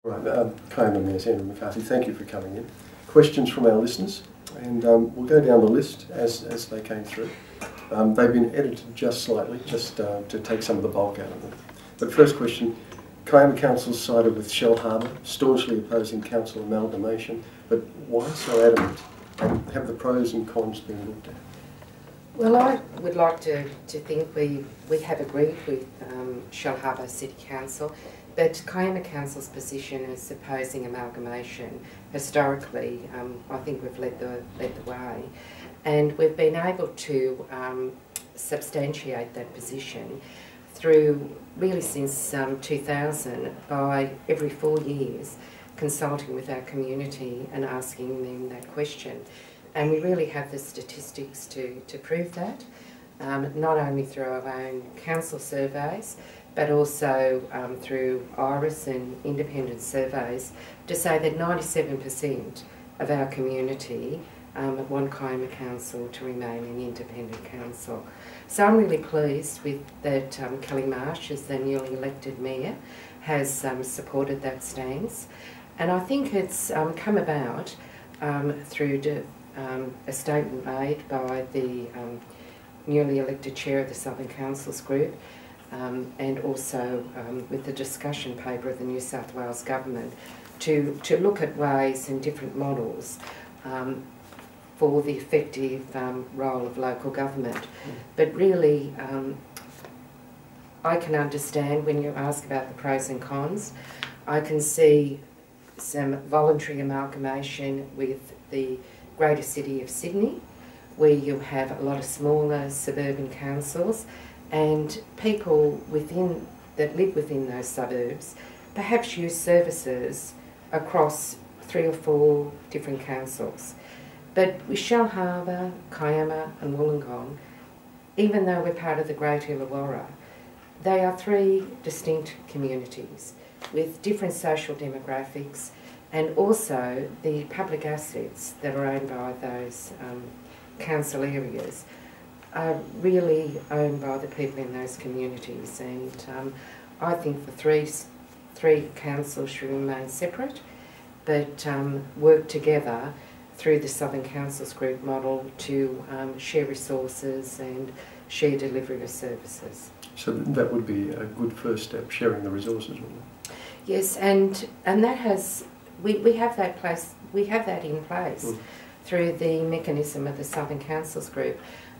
Right, Kiama Mayor Sandra McCarthy, thank you for coming in. Questions from our listeners, and we'll go down the list as they came through. They've been edited just slightly, just to take some of the bulk out of them. But first question, Kiama Council sided with Shellharbour, staunchly opposing council amalgamation, but why so adamant? And have the pros and cons been looked at? Well, I would like to think we have agreed with Shellharbour City Council, but Kiama Council's position is opposing amalgamation. Historically, I think we've led the way, and we've been able to substantiate that position through really since 2000 by every 4 years consulting with our community and asking them that question. And we really have the statistics to prove that, not only through our own council surveys, but also through IRIS and independent surveys, to say that 97% of our community want Kiama Council to remain an independent council. So I'm really pleased with that Kelly Marsh, as the newly elected mayor, has supported that stance. And I think it's come about through a statement made by the newly elected chair of the Southern Councils Group, and also with the discussion paper of the New South Wales Government to look at ways and different models for the effective role of local government. But really, I can understand when you ask about the pros and cons. I can see some voluntary amalgamation with the greater city of Sydney, where you have a lot of smaller suburban councils, and people that live within those suburbs perhaps use services across 3 or 4 different councils. But with Shellharbour, Kiama and Wollongong, even though we're part of the Great Illawarra, they are 3 distinct communities with different social demographics, and also the public assets that are owned by those council areas are really owned by the people in those communities. And I think the three councils should remain separate, but work together through the Southern Councils Group model to share resources and share delivery of services. So that would be a good first step, sharing the resources, wouldn't it? Yes, and that has we have that in place through the mechanism of the Southern Councils Group.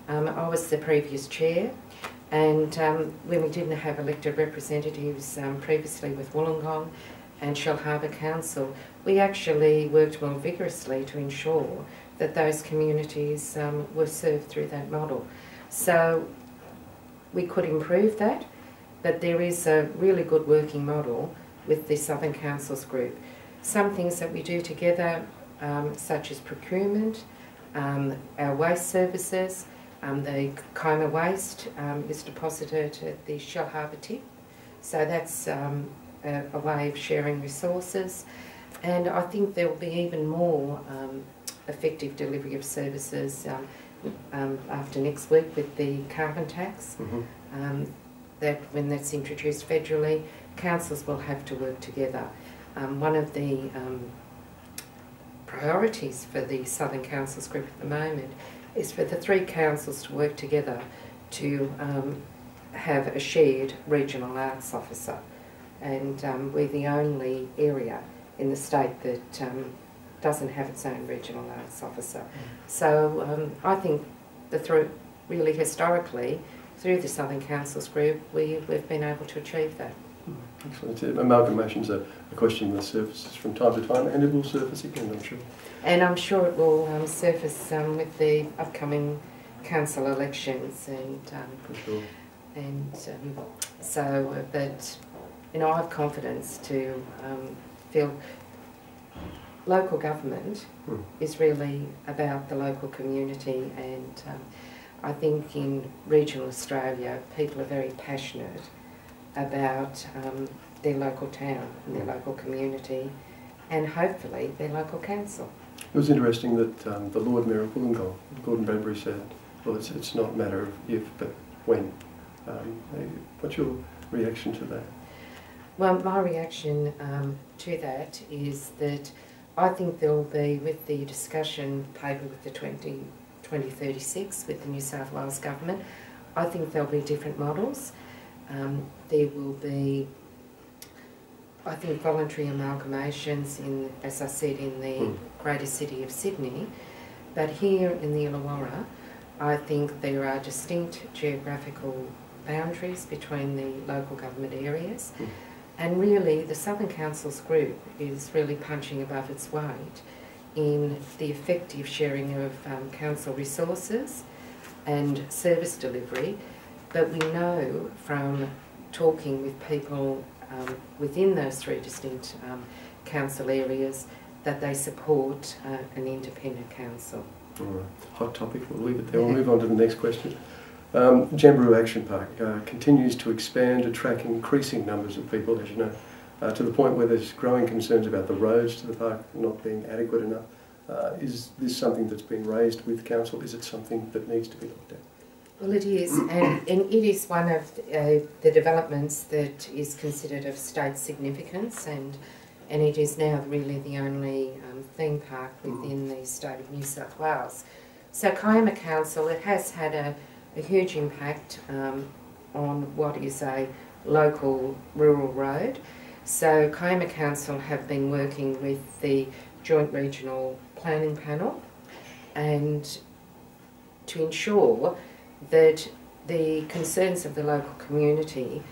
I was the previous chair, and when we didn't have elected representatives previously with Wollongong and Shellharbour Council, we actually worked more vigorously to ensure that those communities were served through that model. So we could improve that, but there is a really good working model with the Southern Councils Group. Some things that we do together, such as procurement, our waste services, the Kiama waste is deposited at the Shellharbour tip, so that's a way of sharing resources. And I think there will be even more effective delivery of services after next week with the carbon tax. That when that's introduced federally, councils will have to work together. One of the priorities for the Southern Councils Group at the moment is for the 3 councils to work together to have a shared regional arts officer. And we're the only area in the state that doesn't have its own regional arts officer. So I think really historically, through the Southern Councils Group, we've been able to achieve that. Excellent. Amalgamation's a question that surfaces from time to time, and it will surface again, I'm sure. And I'm sure it will surface with the upcoming council elections, and for sure. And so, but you know, I have confidence to feel local government is really about the local community, and I think in regional Australia, people are very passionate about their local town and their local community, and hopefully their local council. It was interesting that the Lord Mayor of Wollongong, Gordon Bradbury, said, well, it's not a matter of if, but when. What's your reaction to that? Well, my reaction to that is that I think there will be, with the discussion paper with the 2036 with the New South Wales Government, I think there'll be different models. There will be, I think, voluntary amalgamations in, as I said, in the greater city of Sydney, but here in the Illawarra, I think there are distinct geographical boundaries between the local government areas. And really, the Southern Councils group is really punching above its weight in the effective sharing of council resources and service delivery. But we know from talking with people within those three distinct council areas that they support an independent council. All right. Hot topic, we'll leave it there. We'll move on to the next question. Jamberoo Action Park continues to expand, attracting increasing numbers of people, as you know, to the point where there's growing concerns about the roads to the park not being adequate enough. Is this something that's been raised with council? Is it something that needs to be looked at? Well, it is, and it is one of the developments that is considered of state significance, and it is now really the only theme park within the state of New South Wales. So Kiama Council, it has had a huge impact on what is a local rural road. So Kiama Council have been working with the Joint Regional Planning Panel and to ensure that the concerns of the local community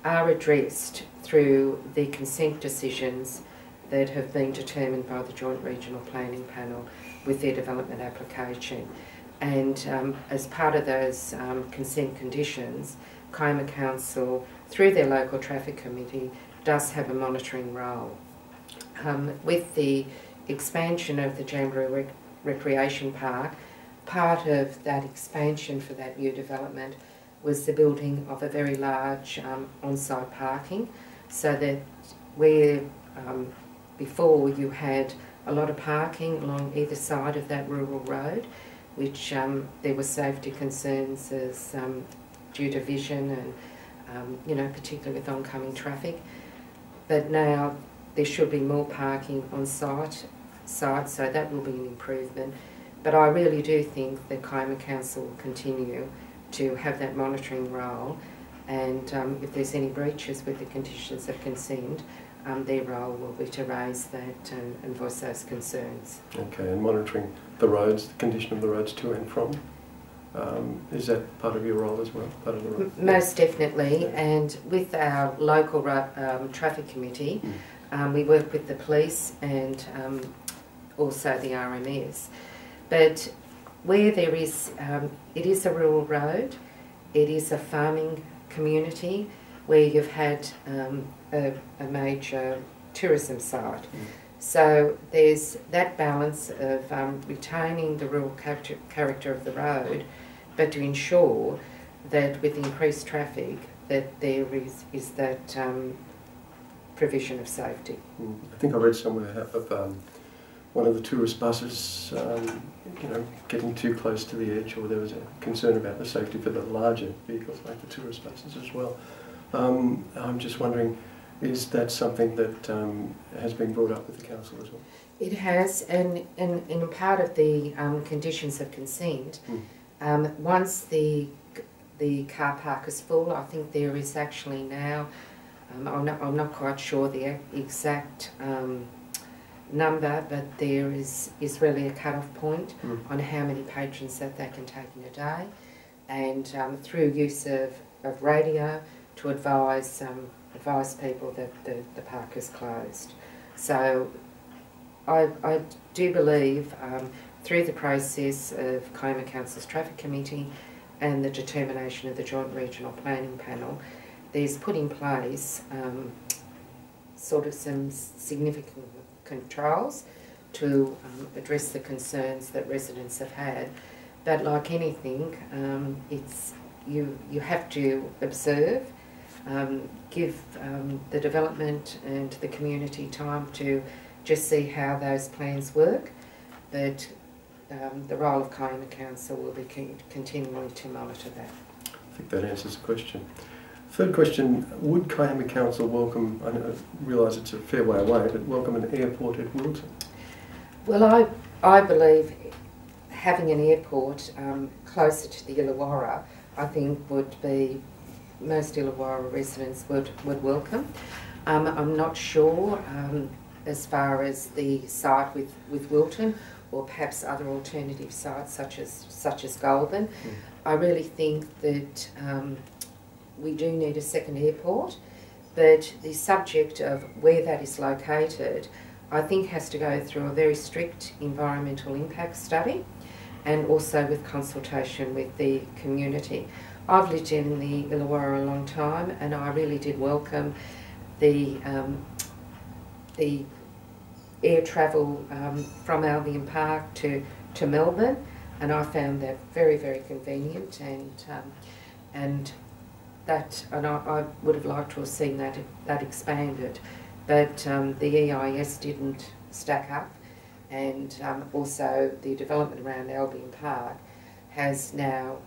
are addressed through the consent decisions that have been determined by the Joint Regional Planning Panel with their development application. And as part of those consent conditions, Kiama Council, through their local traffic committee, does have a monitoring role. With the expansion of the Jamberoo Recreation Park, part of that expansion for that new development was the building of a very large on-site parking, so that where before you had a lot of parking along either side of that rural road, which there were safety concerns as due to vision and you know, particularly with oncoming traffic. But now there should be more parking on site, so that will be an improvement. But I really do think that Kiama Council will continue to have that monitoring role, and if there's any breaches with the conditions of consent, their role will be to raise that and voice those concerns. Okay, and monitoring the roads, the condition of the roads to and from. Is that part of your role as well? Part of the role? Most definitely, and with our local traffic committee, we work with the police and also the RMS. But where there is, it is a rural road, it is a farming community where you've had a major tourism site. So there's that balance of retaining the rural character of the road, but to ensure that with increased traffic that there is that provision of safety. I think I read somewhere of one of the tourist buses you know, getting too close to the edge, or there was a concern about the safety for the larger vehicles like the tourist buses as well. I'm just wondering, is that something that has been brought up with the council as well? It has, and in part of the conditions of consent, once the car park is full, I think there is actually now, I'm not quite sure the exact number, but there is really a cut-off point on how many patrons that they can take in a day, and through use of radio to advise people that the park is closed. So I do believe through the process of Kiama Council's Traffic Committee and the determination of the Joint Regional Planning Panel, there's put in place sort of some significant controls to address the concerns that residents have had. But like anything, it's you have to observe, give the development and the community time to just see how those plans work. But the role of Kiama Council will be continuing to monitor that. I think that answers the question. Third question, would Kiama Council welcome, I realise it's a fair way away, but welcome an airport at Wilton? Well, I believe having an airport closer to the Illawarra, I think would be, most Illawarra residents would welcome. I'm not sure as far as the site with Wilton, or perhaps other alternative sites such as Goulburn. I really think that we do need a second airport, but the subject of where that is located, I think, has to go through a very strict environmental impact study, and also with consultation with the community. I've lived in the Illawarra a long time, and I really did welcome the air travel from Albion Park to Melbourne, and I found that very, very convenient, and I would have liked to have seen that expanded, but the EIS didn't stack up, and also the development around Albion Park has now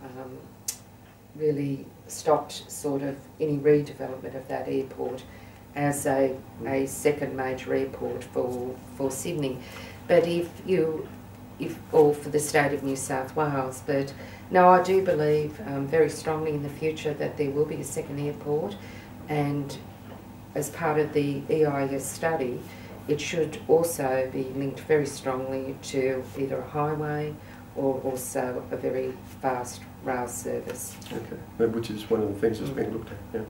really stopped sort of any redevelopment of that airport as a second major airport for Sydney, but or for the state of New South Wales. But no, I do believe very strongly in the future that there will be a second airport, and as part of the EIS study, it should also be linked very strongly to either a highway or also a very fast rail service. Okay, which is one of the things that's being looked at. Yeah.